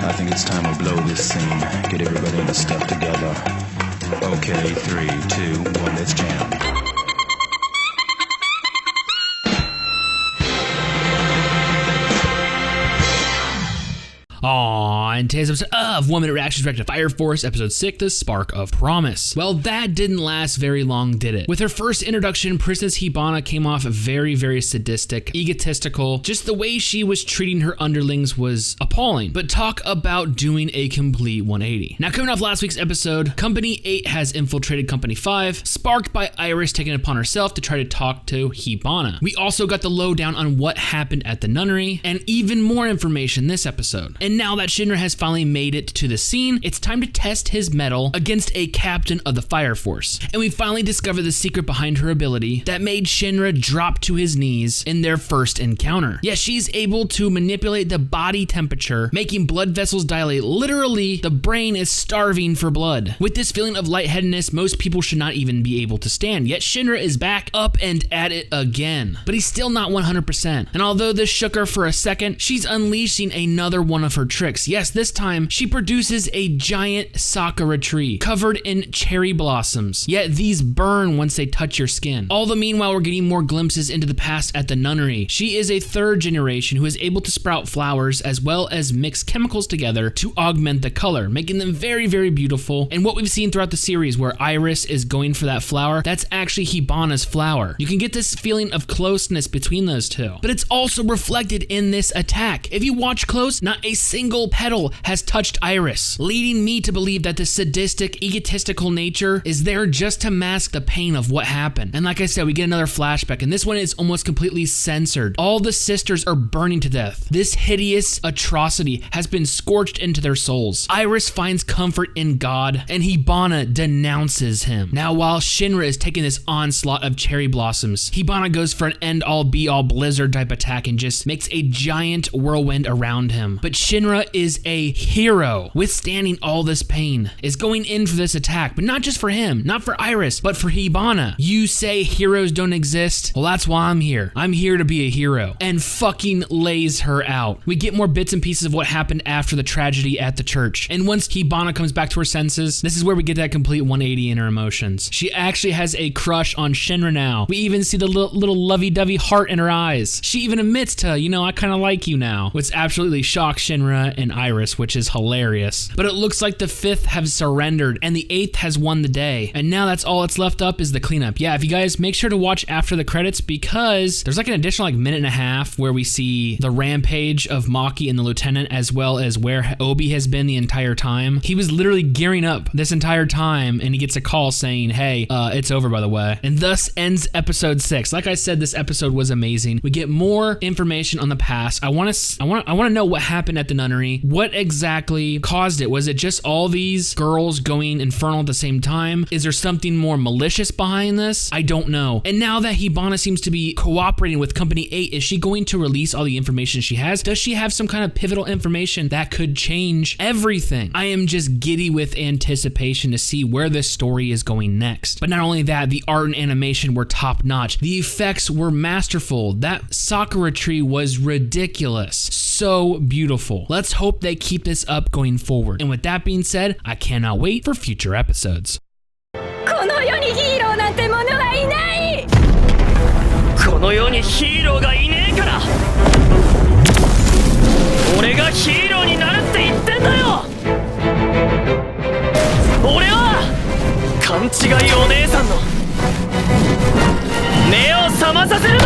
I think it's time we blow this scene. Get everybody in the stuff together. Okay, 3, 2, 1, let's jam. Aww, and today's episode of 1 Minute Reactions React to Fire Force, episode 6, The Spark of Promise. Well, that didn't last very long, did it? With her first introduction, Princess Hibana came off very, very sadistic, egotistical. Just the way she was treating her underlings was appalling. But talk about doing a complete 180. Now, coming off last week's episode, Company 8 has infiltrated Company 5, sparked by Iris taking it upon herself to try to talk to Hibana. We also got the lowdown on what happened at the nunnery, and even more information this episode. And now that Shinra has finally made it to the scene, it's time to test his mettle against a captain of the Fire Force. And we finally discover the secret behind her ability that made Shinra drop to his knees in their first encounter. Yes, she's able to manipulate the body temperature, making blood vessels dilate. Literally, the brain is starving for blood. With this feeling of lightheadedness, most people should not even be able to stand. Yet Shinra is back up and at it again. But he's still not 100%. And although this shook her for a second, she's unleashing another one of her tricks. Yes, this time she produces a giant sakura tree covered in cherry blossoms, yet these burn once they touch your skin. All the meanwhile, we're getting more glimpses into the past at the nunnery. She is a third generation who is able to sprout flowers as well as mix chemicals together to augment the color, making them very, very beautiful. And what we've seen throughout the series where Iris is going for that flower, that's actually Hibana's flower. You can get this feeling of closeness between those two, but it's also reflected in this attack. If you watch close, not a single petal has touched Iris, leading me to believe that the sadistic, egotistical nature is there just to mask the pain of what happened. And like I said, we get another flashback, and this one is almost completely censored. All the sisters are burning to death. This hideous atrocity has been scorched into their souls. Iris finds comfort in God, and Hibana denounces him. Now, while Shinra is taking this onslaught of cherry blossoms, Hibana goes for an end-all be-all blizzard type attack and just makes a giant whirlwind around him. But Shinra is a hero, withstanding all this pain, is going in for this attack, but not just for him, not for Iris, but for Hibana. You say heroes don't exist? Well, that's why I'm here. I'm here to be a hero, and fucking lays her out. We get more bits and pieces of what happened after the tragedy at the church, and once Hibana comes back to her senses, this is where we get that complete 180 in her emotions. She actually has a crush on Shinra now. We even see the little lovey-dovey heart in her eyes. She even admits to, I kind of like you now, which absolutely shocks Shinra and Iris, which is hilarious. But it looks like the 5th have surrendered and the 8th has won the day. And now that's all that's left up is the cleanup. Yeah, if you guys make sure to watch after the credits, because there's like an additional minute and a half where we see the rampage of Maki and the lieutenant, as well as where Obi has been the entire time. He was literally gearing up this entire time, and he gets a call saying, hey, it's over, by the way. And thus ends episode 6. Like I said, this episode was amazing. We get more information on the past. I want to know what happened at the nunnery. What exactly caused it? Was it just all these girls going infernal at the same time? Is there something more malicious behind this? I don't know. And now that Hibana seems to be cooperating with Company 8, is she going to release all the information she has? Does she have some kind of pivotal information that could change everything? I am just giddy with anticipation to see where this story is going next. But not only that, the art and animation were top notch. The effects were masterful. That sakura tree was ridiculous. So beautiful. Let's hope they keep this up going forward. And with that being said, I cannot wait for future episodes. この世にヒーローなんてものはいない。この世にヒーローがいねえから俺がヒーローになるって言ってんだよ。俺は勘違いお姉さんの目を覚まさせるな。